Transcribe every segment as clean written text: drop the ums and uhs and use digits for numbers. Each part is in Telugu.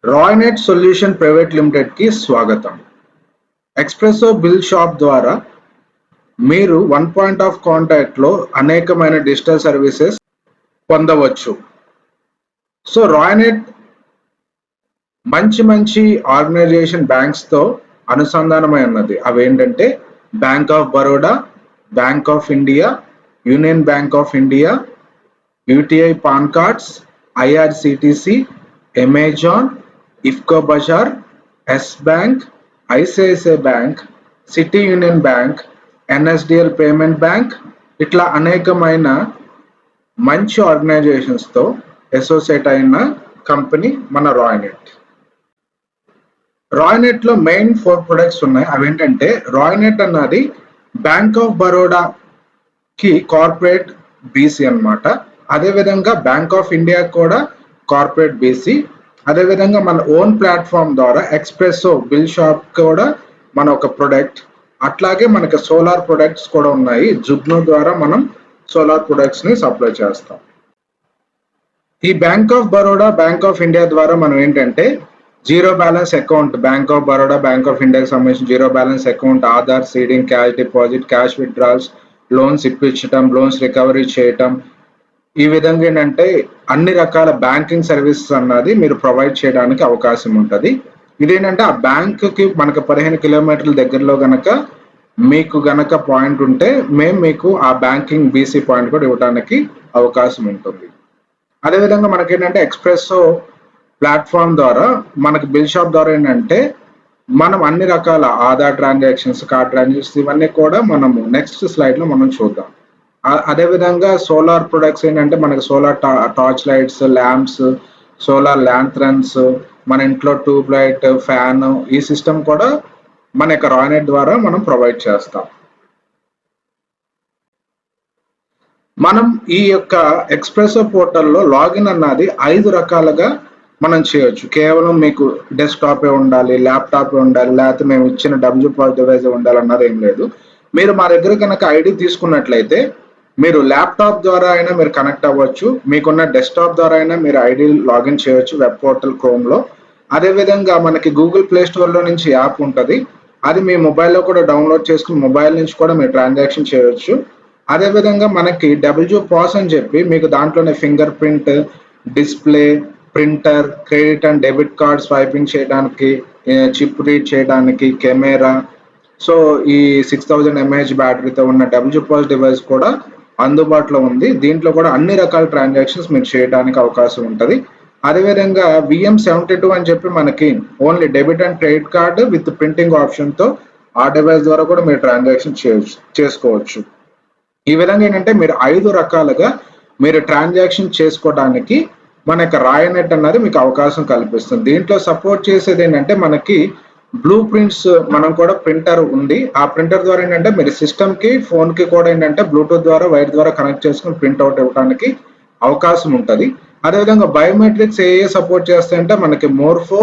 రాయ్నెట్ సొల్యూషన్ ప్రైవేట్ లిమిటెడ్ కి స్వాగతం. ఎక్స్ప్రెసో బిల్ షాప్ ద్వారా మీరు వన్ పాయింట్ ఆఫ్ కాంటాక్ట్ లో అనేకమైన డిజిటల్ సర్వీసెస్ పొందవచ్చు. సో రాయ్నెట్ మంచి ఆర్గనైజేషన్ బ్యాంక్స్ తో అనుసంధానమై ఉన్నది. అవేంటంటే Bank of Baroda, Bank of India, Union Bank of India, UTI PAN cards, IRCTC, Amazon, IFFCO bazaar, Yes bank, ICICI Bank, City Union Bank, NSDL payment bank, ఇట్లా అనేకమైన మంచి ఆర్గనైజేషన్స్ తో అసోసియేట్ అయిన కంపెనీ మన రాయ్నెట్. రాయ్నెట్ లో మెయిన్ 4 ప్రొడక్ట్స్ ఉన్నాయి. అవేంటంటే రాయ్నెట్ అన్నది బ్యాంక్ ఆఫ్ బరోడా కి కార్పొరేట్ బీసీ అన్నమాట. అదేవిధంగా బ్యాంక్ ఆఫ్ ఇండియా కూడా కార్పొరేట్ బీసీ. అదేవిధంగా మన ఓన్ ప్లాట్ఫామ్ ద్వారా ఎక్స్ప్రెసో బిల్ షాప్ కూడా మన ఒక ప్రొడక్ట్. అట్లాగే మనకి సోలార్ ప్రొడక్ట్స్ కూడా ఉన్నాయి. జుగ్ను ద్వారా మనం సోలార్ ప్రొడక్ట్స్ ని సప్లై చేస్తాం. ఈ bank of Baroda, Bank of India ద్వారా మనం ఏంటంటే zero balance account, bank of Baroda, Bank of ఇండియాకి సంబంధించిన zero balance account, Aadhaar seeding, cash deposit, cash withdrawals, loans ఇప్పించడం, లోన్స్ రికవరీ చేయటం, ఈ విధంగా ఏంటంటే అన్ని రకాల బ్యాంకింగ్ సర్వీసెస్ అన్నది మీరు ప్రొవైడ్ చేయడానికి అవకాశం ఉంటుంది. ఇదేంటంటే ఆ బ్యాంకుకి మనకు 15 కిలోమీటర్ల దగ్గరలో గనక మీకు గనక పాయింట్ ఉంటే మేము మీకు ఆ బ్యాంకింగ్ బీసీ పాయింట్ కూడా ఇవ్వడానికి అవకాశం ఉంటుంది. అదేవిధంగా మనకేంటంటే ఎక్స్ప్రెసో ప్లాట్ఫామ్ ద్వారా మనకి బిల్ షాప్ ద్వారా ఏంటంటే మనం అన్ని రకాల ఆధార్ ట్రాన్సాక్షన్స్, కార్డ్ ట్రాన్సాక్షన్స్ ఇవన్నీ కూడా మనము నెక్స్ట్ స్లైడ్ లో మనం చూద్దాం. అదేవిధంగా సోలార్ ప్రొడక్ట్స్ ఏంటంటే మనకి solar torch lights, lamps, solar lanterns, మన ఇంట్లో ట్యూబ్ లైట్, ఫ్యాన్, ఈ సిస్టమ్ కూడా మన యొక్క రాయ్నెట్ ద్వారా మనం ప్రొవైడ్ చేస్తాం. మనం ఈ యొక్క ఎక్స్ప్రెసో పోర్టల్లో లాగిన్ అన్నది 5 రకాలుగా మనం చేయొచ్చు. కేవలం మీకు డెస్క్టాపే ఉండాలి, ల్యాప్టాపే ఉండాలి, లేకపోతే మేము ఇచ్చిన WPOS డివైస్ ఉండాలన్నది ఏం లేదు. మీరు మా దగ్గర కనుక ఐడి తీసుకున్నట్లయితే మీరు ల్యాప్టాప్ ద్వారా అయినా మీరు కనెక్ట్ అవ్వచ్చు, మీకున్న డెస్క్టాప్ ద్వారా అయినా మీరు ఐడి లాగిన్ చేయొచ్చు వెబ్ పోర్టల్ క్రోమ్లో. అదేవిధంగా మనకి గూగుల్ ప్లే స్టోర్లో నుంచి యాప్ ఉంటుంది, అది మీ మొబైల్లో కూడా డౌన్లోడ్ చేసుకుని మొబైల్ నుంచి కూడా మీరు ట్రాన్సాక్షన్ చేయొచ్చు. అదేవిధంగా మనకి WPOS అని చెప్పి మీకు దాంట్లోనే finger print, display, printer, credit and debit card swiping చేయడానికి, చిప్ రీడ్ చేయడానికి, కెమెరా, సో ఈ 6000 mAh బ్యాటరీతో ఉన్న WPOS డివైస్ కూడా అందుబాటులో ఉంది. దీంట్లో కూడా అన్ని రకాల ట్రాన్సాక్షన్స్ మీరు చేయడానికి అవకాశం ఉంటుంది. అదేవిధంగా VM72 అని చెప్పి మనకి only debit and credit card with printing ఆప్షన్తో ఆ డివైస్ ద్వారా కూడా మీరు ట్రాన్సాక్షన్ చేసుకోవచ్చు. ఈ విధంగా ఏంటంటే మీరు 5 రకాలుగా మీరు ట్రాన్సాక్షన్ చేసుకోవడానికి మన యొక్క రాయ్నెట్ అన్నది మీకు అవకాశం కల్పిస్తుంది. దీంట్లో సపోర్ట్ చేసేది ఏంటంటే మనకి బ్లూ ప్రింట్స్, మనం కూడా ప్రింటర్ ఉంది. ఆ ప్రింటర్ ద్వారా ఏంటంటే మీరు సిస్టమ్ కి, ఫోన్ కి కూడా ఏంటంటే బ్లూటూత్ ద్వారా, వైర్ ద్వారా కనెక్ట్ చేసుకుని ప్రింట్ అవుట్ ఇవ్వడానికి అవకాశం ఉంటుంది. అదేవిధంగా బయోమెట్రిక్స్ ఏ సపోర్ట్ చేస్తాయంటే మనకి మోర్ఫో,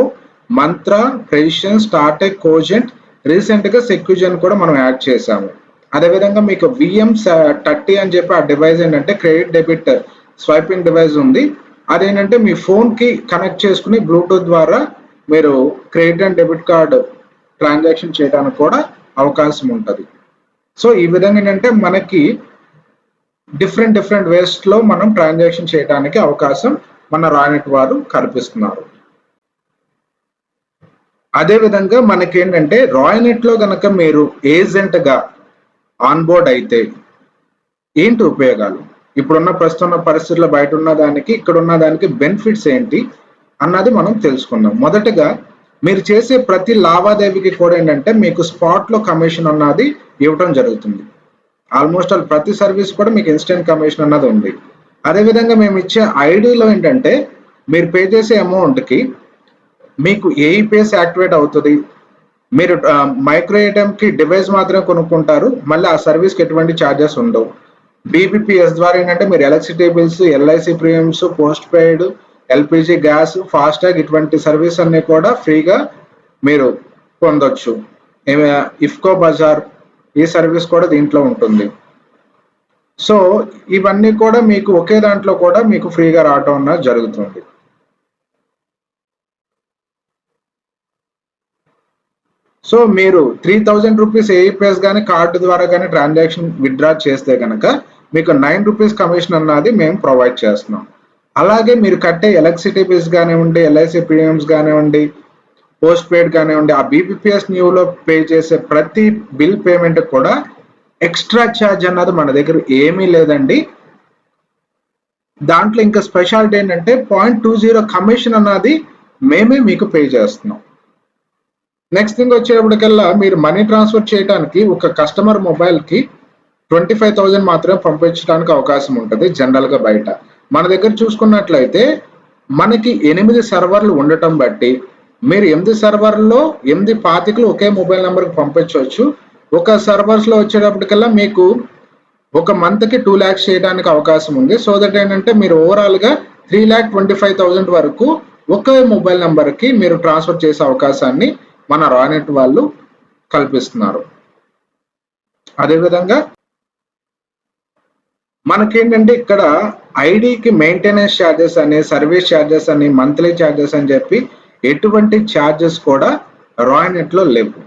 మంత్ర, ప్రెసిషన్, స్టార్టెక్, కోజెంట్, రీసెంట్ గా సెక్యూజన్ కూడా మనం యాడ్ చేసాము. అదేవిధంగా మీకు VM30 అని చెప్పి ఆ డివైస్ ఏంటంటే క్రెడిట్ డెబిట్ స్వైపింగ్ డివైస్ ఉంది. అదేంటంటే మీ ఫోన్ కి కనెక్ట్ చేసుకుని బ్లూటూత్ ద్వారా మీరు credit and debit card transaction చేయడానికి కూడా అవకాశం ఉంటుంది. సో ఈ విధంగా ఏంటంటే మనకి డిఫరెంట్ వేస్ లో మనం ట్రాన్సాక్షన్ చేయడానికి అవకాశం మన రాయ్నెట్ వారు కల్పిస్తున్నారు. అదేవిధంగా మనకి ఏంటంటే రాయ్నెట్ లో కనుక మీరు ఏజెంట్ గా ఆన్బోర్డ్ అయితే ఏంటి ఉపయోగాలు, ఇప్పుడున్న ప్రస్తుత పరిస్థితుల్లో బయట ఉన్న దానికి ఇక్కడ ఉన్న దానికి బెనిఫిట్స్ ఏంటి అన్నది మనం తెలుసుకుందాం. మొదటగా మీరు చేసే ప్రతి లావాదేవీకి కూడా ఏంటంటే మీకు స్పాట్ లో కమిషన్ అన్నది ఇవ్వడం జరుగుతుంది. ఆల్మోస్ట్ ఆల్ ప్రతి సర్వీస్ కూడా మీకు ఇన్స్టెంట్ కమిషన్ అన్నది ఉంది. అదేవిధంగా మేము ఇచ్చే ఐడిలో ఏంటంటే మీరు పే చేసే అమౌంట్ కి మీకు ఏఈపీఎస్ యాక్టివేట్ అవుతుంది. మీరు మైక్రో ఏటీఎం కి డివైస్ మాత్రమే కొనుక్కుంటారు, మళ్ళీ ఆ సర్వీస్కి ఎటువంటి ఛార్జెస్ ఉండవు. బీబీపీఎస్ ద్వారా ఏంటంటే మీరు electricity bills, LIC premiums, post paid, LPG gas, FASTag ఇటువంటి సర్వీస్ అన్ని కూడా ఫ్రీగా మీరు పొందొచ్చు. ఇఫ్కో బజార్ ఈ సర్వీస్ కూడా దీంట్లో ఉంటుంది. సో ఇవన్నీ కూడా మీకు ఒకే దాంట్లో కూడా మీకు ఫ్రీగా రావటం అన్నది జరుగుతుంది. సో మీరు 3000 రూపీస్ ఏఈపీఎస్ కానీ కార్డు ద్వారా కానీ ట్రాన్సాక్షన్ విత్డ్రా చేస్తే కనుక మీకు 9 రూపీస్ కమిషన్ అన్నది మేము ప్రొవైడ్ చేస్తున్నాం. అలాగే మీరు కట్టే ఎలక్ట్రిసిటీ బిల్స్ కానివ్వండి, ఎల్ఐసి ప్రీమియమ్స్ కానివ్వండి, పోస్ట్ పెయిడ్ కానివ్వండి, ఆ బీపీపీఎస్ న్యూలో పే చేసే ప్రతి బిల్ పేమెంట్ కూడా ఎక్స్ట్రా ఛార్జ్ అన్నది మన దగ్గర ఏమీ లేదండి. దాంట్లో ఇంకా స్పెషాలిటీ ఏంటంటే 0.20 కమిషన్ అన్నది మేమే మీకు పే చేస్తున్నాం. నెక్స్ట్ థింగ్ వచ్చేటప్పటికల్లా మీరు మనీ ట్రాన్స్ఫర్ చేయడానికి ఒక కస్టమర్ మొబైల్కి 25,000 మాత్రమే పంపించడానికి అవకాశం ఉంటుంది జనరల్గా బయట. మన దగ్గర చూసుకున్నట్లయితే మనకి 8 సర్వర్లు ఉండటం బట్టి మీరు 8 సర్వర్లో 8 పాతికలు ఒకే మొబైల్ నెంబర్కి పంపించవచ్చు. ఒక సర్వర్స్లో వచ్చేటప్పటికల్లా మీకు ఒక మంత్కి 2 lakhs చేయడానికి అవకాశం ఉంది. సో దట్ ఏంటంటే మీరు ఓవరాల్గా 3,25,000 వరకు ఒకే మొబైల్ నెంబర్కి మీరు ట్రాన్స్ఫర్ చేసే అవకాశాన్ని మన రానెట్ వాళ్ళు కల్పిస్తున్నారు. అదేవిధంగా మనకేంటంటే ఇక్కడ ఐడికి మెయింటెనెన్స్ ఛార్జెస్ అని, సర్వీస్ ఛార్జెస్ అని, మంత్లీ ఛార్జెస్ అని చెప్పి ఎటువంటి ఛార్జెస్ కూడా రానెట్లో లేవు.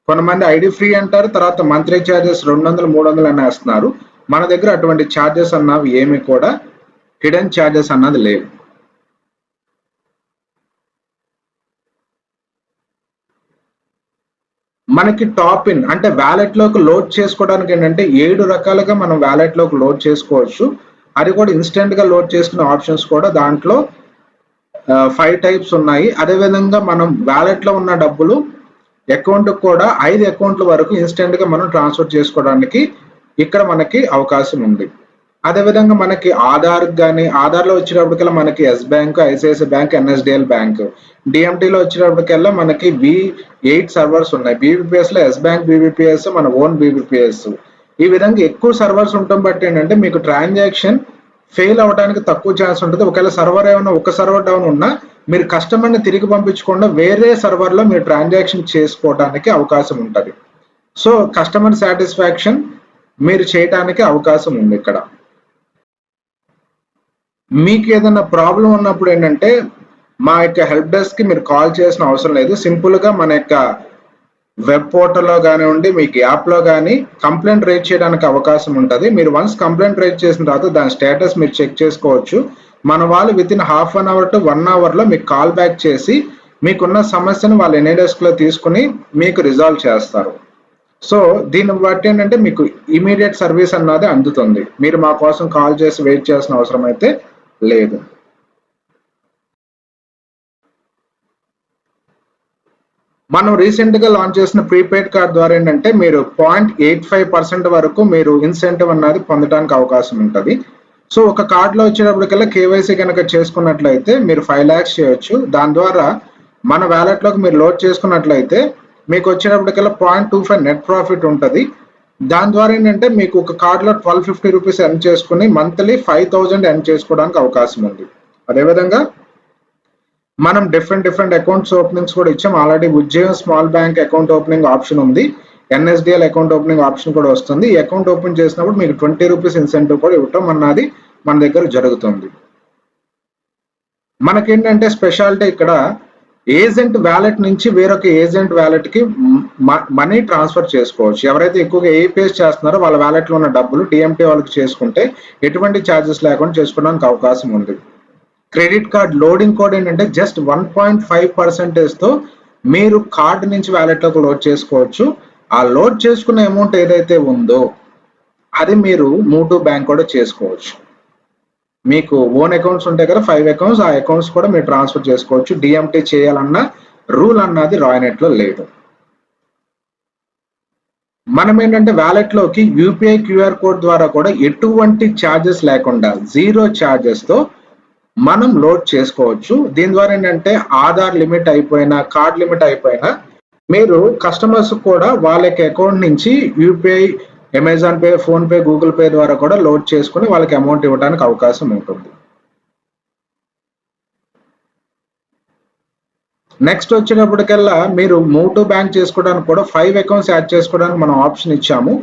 కొంతమంది ఐడి ఫ్రీ అంటారు, తర్వాత మంత్లీ ఛార్జెస్ 200, 300 అని వేస్తున్నారు. మన దగ్గర అటువంటి ఛార్జెస్ అన్నవి ఏమి కూడా హిడెన్ ఛార్జెస్ అన్నది లేవు. మనకి టాప్ ఇన్ అంటే వ్యాలెట్లోకి లోడ్ చేసుకోవడానికి ఏంటంటే 7 రకాలుగా మనం వ్యాలెట్లోకి లోడ్ చేసుకోవచ్చు. అది కూడా ఇన్స్టెంట్గా లోడ్ చేసుకునే ఆప్షన్స్ కూడా దాంట్లో 5 టైప్స్ ఉన్నాయి. అదేవిధంగా మనం వ్యాలెట్లో ఉన్న డబ్బులు అకౌంట్ కూడా 5 అకౌంట్ల వరకు ఇన్స్టెంట్గా మనం ట్రాన్స్ఫర్ చేసుకోవడానికి ఇక్కడ మనకి అవకాశం ఉంది. అదేవిధంగా మనకి ఆధార్ కానీ, ఆధార్లో వచ్చేటప్పటికల్లా మనకి Yes bank, ICICI bank, NSDL bank, డిఎంటీలో వచ్చేటప్పటికల్లా మనకి V8 సర్వర్స్ ఉన్నాయి. బీబీపీఎస్లో ఎస్ బ్యాంక్ బీబీపీఎస్, మన ఓన్ బీబీపీఎస్. ఈ విధంగా ఎక్కువ సర్వర్స్ ఉండటం బట్టి ఏంటంటే మీకు ట్రాన్సాక్షన్ ఫెయిల్ అవ్వడానికి తక్కువ ఛాన్స్ ఉంటుంది. ఒకవేళ సర్వర్ ఏమైనా ఒక సర్వర్ డౌన్ ఉన్నా మీరు కస్టమర్ని తిరిగి పంపించకుండా వేరే సర్వర్లో మీరు ట్రాన్సాక్షన్ చేసుకోవడానికి అవకాశం ఉంటుంది. సో కస్టమర్ సాటిస్ఫాక్షన్ మీరు చేయడానికి అవకాశం ఉంది. ఇక్కడ మీకు ఏదైనా ప్రాబ్లం ఉన్నప్పుడు ఏంటంటే మా యొక్క హెల్ప్ డెస్క్కి మీరు కాల్ చేసిన అవసరం లేదు. సింపుల్గా మన యొక్క వెబ్ పోర్టల్లో కానివ్వండి, మీకు యాప్లో కానీ కంప్లైంట్ రేజ్ చేయడానికి అవకాశం ఉంటుంది. మీరు వన్స్ కంప్లైంట్ రేజ్ చేసిన తర్వాత దాని స్టేటస్ మీరు చెక్ చేసుకోవచ్చు. మన వాళ్ళు వితిన్ ½ an hour to 1 hourలో మీకు కాల్ బ్యాక్ చేసి మీకున్న సమస్యను వాళ్ళు ఎనీ డెస్క్లో తీసుకుని మీకు రిజాల్వ్ చేస్తారు. సో దీన్ని బట్టి ఏంటంటే మీకు ఇమీడియట్ సర్వీస్ అన్నది అందుతుంది. మీరు మా కోసం కాల్ చేసి వెయిట్ చేసిన అవసరం అయితే లేదు. మనం రీసెంట్గా లాంచ్ చేసిన ప్రీపెయిడ్ కార్డ్ ద్వారా ఏంటంటే మీరు 0.85% వరకు మీరు ఇన్సెంటివ్ అన్నది పొందడానికి అవకాశం ఉంటుంది. సో ఒక కార్డులో వచ్చేటప్పటికల్లా కేవైసీ కనుక చేసుకున్నట్లయితే మీరు 5 lakhs చేయొచ్చు. దాని ద్వారా మన వ్యాలెట్లోకి మీరు లోడ్ చేసుకున్నట్లయితే మీకు వచ్చేటప్పటికల్లా 0.25 నెట్ ప్రాఫిట్ ఉంటుంది. దాని ద్వారా ఏంటంటే మీకు ఒక కార్డులో 1250 రూపీస్ ఎర్న్ చేసుకుని మంత్లీ 5,000 ఎర్న్ చేసుకోవడానికి అవకాశం ఉంది. అదేవిధంగా మనం డిఫరెంట్ అకౌంట్స్ ఓపెనింగ్స్ కూడా ఇచ్చాం. Already Ujjivan small bank account opening option ఉంది, ఎన్ఎస్డిఎల్ అకౌంట్ ఓపెనింగ్ ఆప్షన్ కూడా వస్తుంది. ఈ అకౌంట్ ఓపెన్ చేసినప్పుడు మీకు 20 రూపీస్ ఇన్సెంటివ్ కూడా ఇవ్వటం అన్నది మన దగ్గర జరుగుతుంది. మనకేంటంటే స్పెషాలిటీ ఇక్కడ ఏజెంట్ వ్యాలెట్ నుంచి వేరొక ఏజెంట్ వ్యాలెట్కి మనీ ట్రాన్స్ఫర్ చేసుకోవచ్చు. ఎవరైతే ఎక్కువగా ఏపీఎస్ చేస్తున్నారో వాళ్ళ వ్యాలెట్లో ఉన్న డబ్బులు డిఎంటీ వాళ్ళకి చేసుకుంటే ఎటువంటి ఛార్జెస్ లేకుండా చేసుకోవడానికి అవకాశం ఉంది. క్రెడిట్ కార్డ్ లోడింగ్ కోడ్ ఏంటంటే జస్ట్ 1.5%తో మీరు కార్డు నుంచి వ్యాలెట్లోకి లోడ్ చేసుకోవచ్చు. ఆ లోడ్ చేసుకున్న అమౌంట్ ఏదైతే ఉందో అది మీరు మూవ్ టు బ్యాంక్ కూడా చేసుకోవచ్చు. మీకు ఓన్ అకౌంట్స్ ఉంటాయి కదా 5 అకౌంట్స్, ఆ అకౌంట్స్ కూడా మీరు ట్రాన్స్ఫర్ చేసుకోవచ్చు. డిఎంటీ చేయాలన్న రూల్ అన్నది రాయనెట్లో లేదు. మనం ఏంటంటే వ్యాలెట్లోకి యూపీఐ క్యూఆర్ కోడ్ ద్వారా కూడా ఎటువంటి ఛార్జెస్ లేకుండా 0 ఛార్జెస్తో మనం లోడ్ చేసుకోవచ్చు. దీని ద్వారా ఏంటంటే ఆధార్ లిమిట్ అయిపోయినా, కార్డ్ లిమిట్ అయిపోయినా మీరు కస్టమర్స్ కూడా వాళ్ళ యొక్క అకౌంట్ నుంచి UPI, Amazon pay, PhonePe, Google pay ద్వారా కూడా లోడ్ చేసుకుని వాళ్ళకి అమౌంట్ ఇవ్వడానికి అవకాశం ఉంటుంది. నెక్స్ట్ వచ్చేటప్పటికల్లా మీరు మూవ్ టు బ్యాంక్ చేసుకోవడానికి కూడా 5 అకౌంట్స్ యాడ్ చేసుకోవడానికి మనం ఆప్షన్ ఇచ్చాము.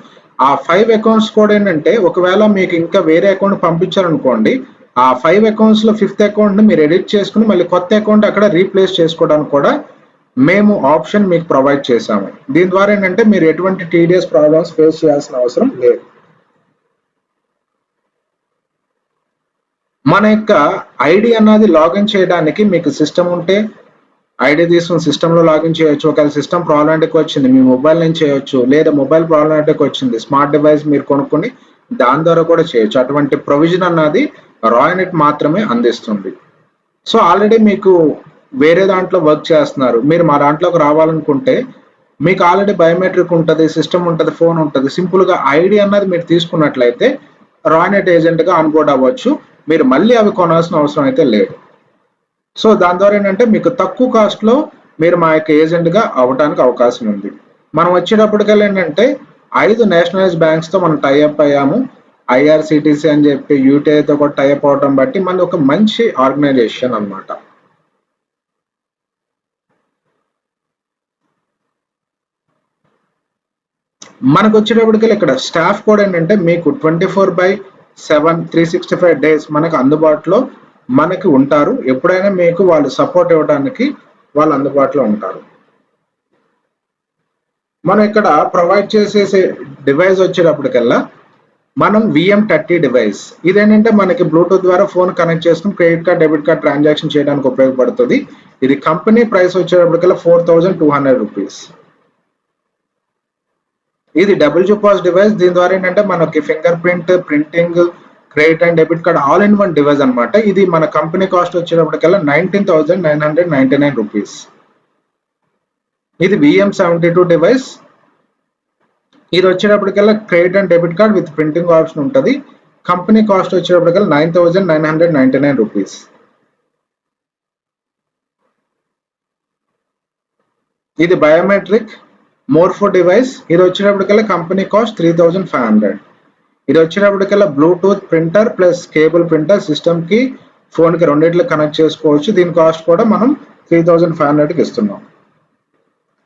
ఆ 5 అకౌంట్స్ కూడా ఏంటంటే ఒకవేళ మీకు ఇంకా వేరే అకౌంట్ పంపించారనుకోండి, ఆ 5 అకౌంట్స్లో 5th అకౌంట్ని మీరు ఎడిట్ చేసుకుని మళ్ళీ కొత్త అకౌంట్ అక్కడ రీప్లేస్ చేసుకోవడానికి కూడా మేము ఆప్షన్ మీకు ప్రొవైడ్ చేశాము. దీని ద్వారా ఏంటంటే మీరు ఎటువంటి టీడీఎస్ ప్రాబ్లమ్స్ ఫేస్ చేయాల్సిన అవసరం లేదు. మన యొక్క ఐడి అన్నది లాగిన్ చేయడానికి మీకు సిస్టమ్ ఉంటే ఐడి తీసుకుని సిస్టంలో లాగిన్ చేయొచ్చు. ఒకవేళ సిస్టమ్ ప్రాబ్లమాటిక్ వచ్చింది మీ మొబైల్ నుంచి చేయొచ్చు, లేదా మొబైల్ ప్రాబ్లమాటిక్ వచ్చింది స్మార్ట్ డివైస్ మీరు కొనుక్కొని దాని ద్వారా కూడా చేయొచ్చు. అటువంటి ప్రొవిజన్ అన్నది రాయ్నెట్ మాత్రమే అందిస్తుంది. సో ఆల్రెడీ మీకు వేరే దాంట్లో వర్క్ చేస్తున్నారు, మీరు మా దాంట్లోకి రావాలనుకుంటే మీకు ఆల్రెడీ బయోమెట్రిక్ ఉంటుంది, సిస్టమ్ ఉంటుంది, ఫోన్ ఉంటుంది. సింపుల్గా ఐడి అన్నది మీరు తీసుకున్నట్లయితే రాయ్నెట్ ఏజెంట్గా ఆన్బోర్డ్ అవ్వచ్చు. మీరు మళ్ళీ అవి కొనాల్సిన అవసరం అయితే లేదు. సో దాని ద్వారా ఏంటంటే మీకు తక్కువ కాస్ట్లో మీరు మా యొక్క ఏజెంట్గా అవ్వడానికి అవకాశం ఉంది. మనం వచ్చేటప్పటికల్లా ఏంటంటే 5 నేషనలైజ్ బ్యాంక్స్తో మనం టైఅప్ అయ్యాము. ఐఆర్సిటిసి అని చెప్పి యూటీఐతో కూడా టైఅప్ అవడం బట్టి మన ఒక మంచి ఆర్గనైజేషన్ అన్నమాట. మనకు వచ్చేటప్పటికల్లా ఇక్కడ స్టాఫ్ కూడా ఏంటంటే మీకు 24/7 365 డేస్ మనకు అందుబాటులో మనకి ఉంటారు. ఎప్పుడైనా మీకు వాళ్ళు సపోర్ట్ ఇవ్వడానికి వాళ్ళు అందుబాటులో ఉంటారు. మనం ఇక్కడ ప్రొవైడ్ చేసే డివైస్ వచ్చేటప్పటికల్లా మనం VM30 డివైస్. ఇదేంటంటే మనకి బ్లూటూత్ ద్వారా ఫోన్ కనెక్ట్ చేసుకుని credit card debit card transaction చేయడానికి ఉపయోగపడుతుంది. ఇది కంపెనీ ప్రైస్ వచ్చేటప్పటికల్లా 4200 రూపీస్. ఇది డబుల్ జూపాస్ డివైస్. దీని ద్వారా ఏంటంటే మనకి finger print, printing, credit and debit card all in one device అనమాట. ఇది మన కంపెనీ కాస్ట్ వచ్చేటప్పటికల్లా 19,999 రూపీస్. ఇది VM72 డివైస్. ఇది వచ్చేటప్పటికల్లా credit and debit card with printing option ఉంటుంది. కంపెనీ కాస్ట్ వచ్చేటప్పటికల్లా 9,999 రూపీస్. ఇది బయోమెట్రిక్ మోర్ఫో డివైస్. ఇది వచ్చేటప్పటికల్లా కంపెనీ కాస్ట్ 3,500. ఇది వచ్చేటప్పటికల్లా Bluetooth printer plus cable printer సిస్టమ్కి ఫోన్కి రెండింటికి కనెక్ట్ చేసుకోవచ్చు. దీని కాస్ట్ కూడా మనం 3,500కి ఇస్తున్నాం.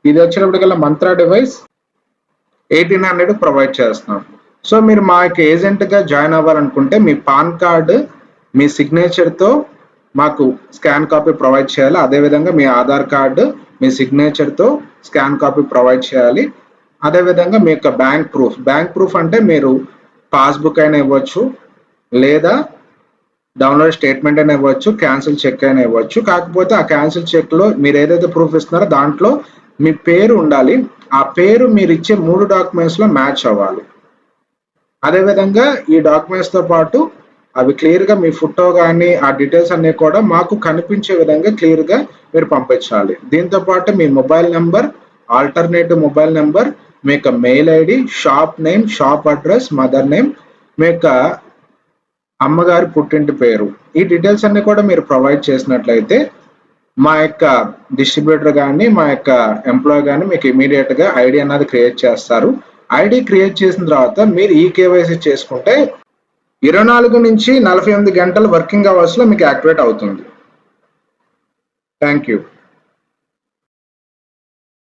ఇది వచ్చేటప్పటికల్లా మంత్రా డివైస్ 1,800 ప్రొవైడ్ చేస్తున్నాం. సో మీరు మా యొక్క ఏజెంట్గా జాయిన్ అవ్వాలనుకుంటే మీ పాన్ కార్డు మీ సిగ్నేచర్తో మాకు స్కాన్ కాపీ ప్రొవైడ్ చేయాలి. అదేవిధంగా మీ ఆధార్ కార్డు మీ సిగ్నేచర్తో స్కాన్ కాపీ ప్రొవైడ్ చేయాలి. అదేవిధంగా మీ యొక్క బ్యాంక్ ప్రూఫ్ అంటే మీరు పాస్బుక్ అయినా ఇవ్వచ్చు, లేదా డౌన్లోడ్ స్టేట్మెంట్ అయినా ఇవ్వచ్చు, క్యాన్సిల్ చెక్ అయినా ఇవ్వచ్చు. కాకపోతే ఆ క్యాన్సిల్ చెక్లో మీరు ఏదైతే ప్రూఫ్ ఇస్తున్నారో దాంట్లో మీ పేరు ఉండాలి. ఆ పేరు మీరు ఇచ్చే 3 డాక్యుమెంట్స్లో మ్యాచ్ అవ్వాలి. అదేవిధంగా ఈ డాక్యుమెంట్స్తో పాటు అవి క్లియర్గా మీ ఫోటో కానీ ఆ డీటెయిల్స్ అన్నీ కూడా మాకు కనిపించే విధంగా క్లియర్గా మీరు పంపించాలి. దీంతో పాటు మీ mobile number, alternative mobile number, మీ యొక్క mail ID, shop name, shop address, mother name, మీ యొక్క అమ్మగారి పుట్టింటి పేరు, ఈ డీటెయిల్స్ అన్ని కూడా మీరు ప్రొవైడ్ చేసినట్లయితే మా యొక్క డిస్ట్రిబ్యూటర్ కానీ మా యొక్క ఎంప్లాయ్ కానీ మీకు ఇమీడియట్గా ఐడి అన్నది క్రియేట్ చేస్తారు. ఐడి క్రియేట్ చేసిన తర్వాత మీరు ఈ కేవైసీ చేసుకుంటే 24 నుంచి 48 గంటల వర్కింగ్ అవర్స్లో మీకు యాక్టివేట్ అవుతుంది. Thank you.